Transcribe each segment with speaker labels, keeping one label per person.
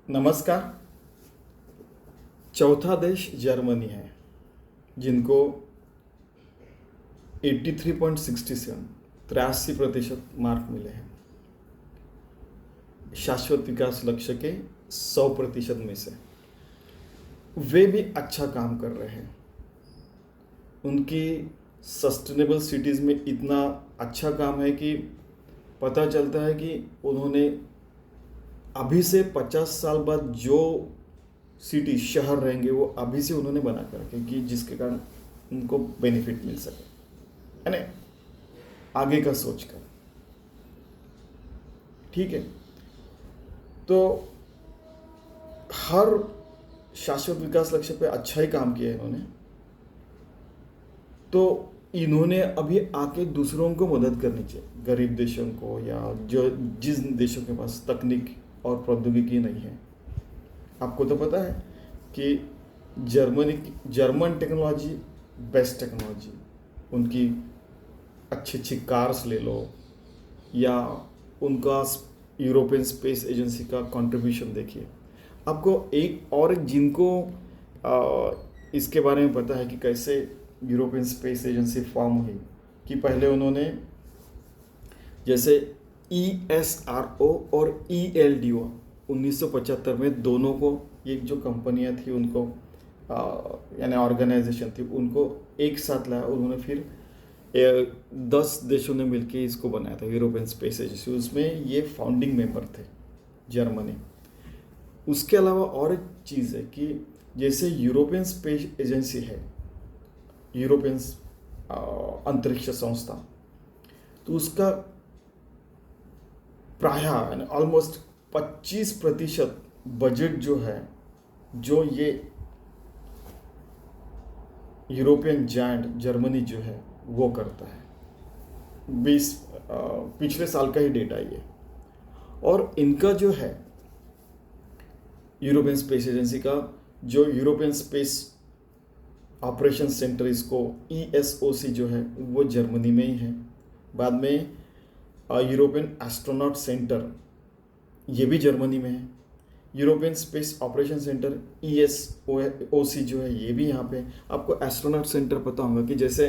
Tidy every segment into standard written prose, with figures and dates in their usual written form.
Speaker 1: नमस्कार। चौथा देश जर्मनी है, जिनको 83.67 83% मार्क मिले हैं शाश्वत विकास लक्ष्य के 100% में से। वे भी अच्छा काम कर रहे हैं। उनकी सस्टेनेबल सिटीज़ में इतना अच्छा काम है कि पता चलता है कि उन्होंने अभी से 50 साल बाद जो सिटी शहर रहेंगे वो अभी से उन्होंने बना कर रखे कि जिसके कारण उनको बेनिफिट मिल सके, है ना, आगे का सोच कर। ठीक है, तो हर शाश्वत विकास लक्ष्य पे अच्छा ही काम किया है इन्होंने। तो इन्होंने अभी आके दूसरों को मदद करनी चाहिए, गरीब देशों को, या जो जिस देशों के पास तकनीक और प्रौद्योगिकी नहीं है। आपको तो पता है कि जर्मन टेक्नोलॉजी बेस्ट टेक्नोलॉजी, उनकी अच्छी अच्छी कार्स ले लो, या उनका यूरोपियन स्पेस एजेंसी का कंट्रीब्यूशन देखिए। आपको एक जिनको इसके बारे में पता है कि कैसे यूरोपियन स्पेस एजेंसी फॉर्म हुई, कि पहले उन्होंने जैसे ESRO और ELDO 1975 में दोनों को, ये जो कंपनियां थी उनको यानी ऑर्गेनाइजेशन थी, उनको एक साथ लाया। उन्होंने फिर 10 देशों ने मिलकर इसको बनाया था यूरोपियन स्पेस एजेंसी। उसमें ये फाउंडिंग मेंबर थे जर्मनी। उसके अलावा और एक चीज़ है कि जैसे यूरोपियन स्पेस एजेंसी है, यूरोपियन अंतरिक्ष संस्था, तो उसका प्रायः ऑलमोस्ट 25% बजट जो है, जो ये यूरोपियन जायंट जर्मनी जो है वो करता है। पिछले साल का ही डेटा ये। और इनका जो है यूरोपियन स्पेस एजेंसी का जो यूरोपियन स्पेस ऑपरेशन सेंटर, इसको ESOC जो है वो जर्मनी में ही है। बाद में यूरोपियन एस्ट्रोनॉट सेंटर, ये भी जर्मनी में है। European space operation centre ESOC जो है ये भी यहाँ पे। आपको एस्ट्रोनॉट सेंटर पता होगा कि जैसे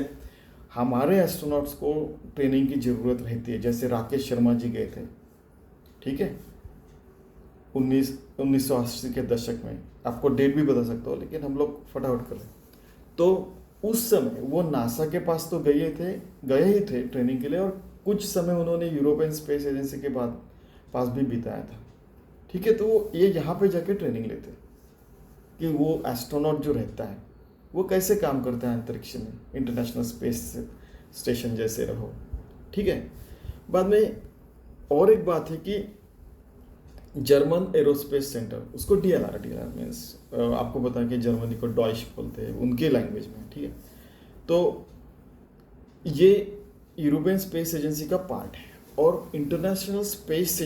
Speaker 1: हमारे एस्ट्रोनॉट्स को ट्रेनिंग की ज़रूरत रहती है, जैसे राकेश शर्मा जी गए थे, ठीक है, 1980 के दशक में। आपको डेट भी बता सकता हूँ, लेकिन हम लोग फटाफट कर लें। तो उस समय वो नासा के पास तो गए ही थे ट्रेनिंग के लिए, और कुछ समय उन्होंने यूरोपियन स्पेस एजेंसी के पास भी बिताया था। ठीक है, तो ये यहाँ पे जाके ट्रेनिंग लेते कि वो एस्ट्रोनॉट जो रहता है वो कैसे काम करता है अंतरिक्ष में, इंटरनेशनल स्पेस स्टेशन जैसे रहो। ठीक है, बाद में और एक बात है कि जर्मन एरोस्पेस सेंटर, उसको DLR मीन्स आपको पता है कि जर्मनी को डॉइश बोलते हैं उनके लैंग्वेज में। ठीक है, तो ये यूरोपियन स्पेस एजेंसी का पार्ट है। और इंटरनेशनल स्पेस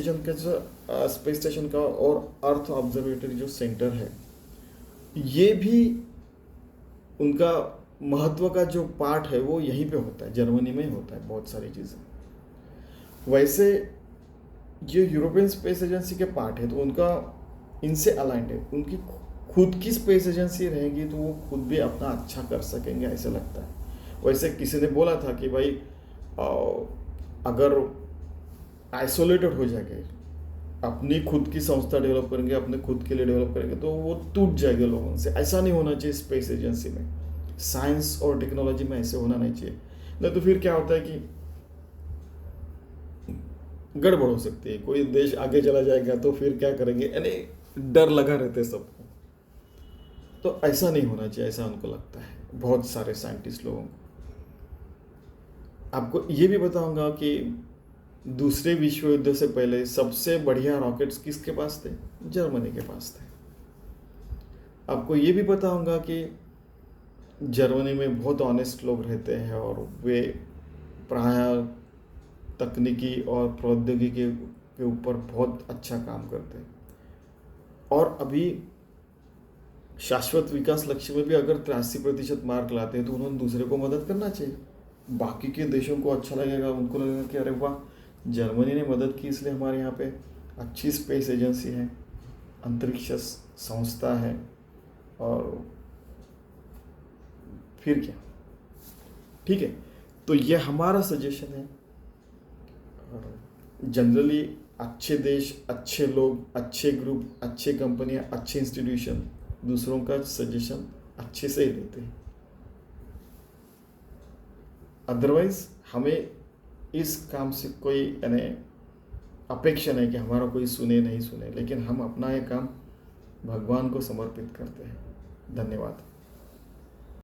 Speaker 1: स्टेशन का और अर्थ ऑब्जर्वेटरी जो सेंटर है, ये भी उनका महत्व का जो पार्ट है वो यहीं पे होता है, जर्मनी में ही होता है बहुत सारी चीज़ें। वैसे जो यूरोपियन स्पेस एजेंसी के पार्ट है तो उनका इनसे अलाइंड है। उनकी खुद की स्पेस एजेंसी रहेगी तो वो खुद भी अपना अच्छा कर सकेंगे, ऐसा लगता है। वैसे किसी ने बोला था कि भाई अगर आइसोलेटेड हो जाएंगे, अपनी खुद की संस्था डेवलप करेंगे, अपने खुद के लिए डेवलप करेंगे, तो वो टूट जाएगा लोगों से। ऐसा नहीं होना चाहिए स्पेस एजेंसी में, साइंस और टेक्नोलॉजी में ऐसे होना नहीं चाहिए। नहीं तो फिर क्या होता है कि गड़बड़ हो सकती है, कोई देश आगे चला जाएगा तो फिर क्या करेंगे, यानी डर लगा रहते हैं सबको। तो ऐसा नहीं होना चाहिए, ऐसा उनको लगता है बहुत सारे साइंटिस्ट लोगों को। आपको ये भी बताऊंगा कि दूसरे विश्व युद्ध से पहले सबसे बढ़िया रॉकेट्स किसके पास थे? जर्मनी के पास थे। आपको ये भी पता होगा कि जर्मनी में बहुत ऑनेस्ट लोग रहते हैं और वे प्रायः तकनीकी और प्रौद्योगिकी के ऊपर बहुत अच्छा काम करते हैं। और अभी शाश्वत विकास लक्ष्य में भी अगर 83% मार्क लाते हैं तो उन्होंने दूसरे को मदद करना चाहिए। बाकी के देशों को अच्छा लगेगा, उनको लगेगा कि अरे वाह, जर्मनी ने मदद की इसलिए हमारे यहाँ पे अच्छी स्पेस एजेंसी है। अंतरिक्ष संस्था है, और फिर क्या। ठीक है, तो ये हमारा सजेशन है। जनरली अच्छे देश, अच्छे लोग, अच्छे ग्रुप, अच्छे कंपनियां, अच्छे इंस्टीट्यूशन दूसरों का सजेशन अच्छे से ही लेते हैं। अदरवाइज हमें इस काम से कोई यानी अपेक्षा नहीं कि हमारा कोई सुने नहीं सुने, लेकिन हम अपना ये काम भगवान को समर्पित करते हैं। धन्यवाद।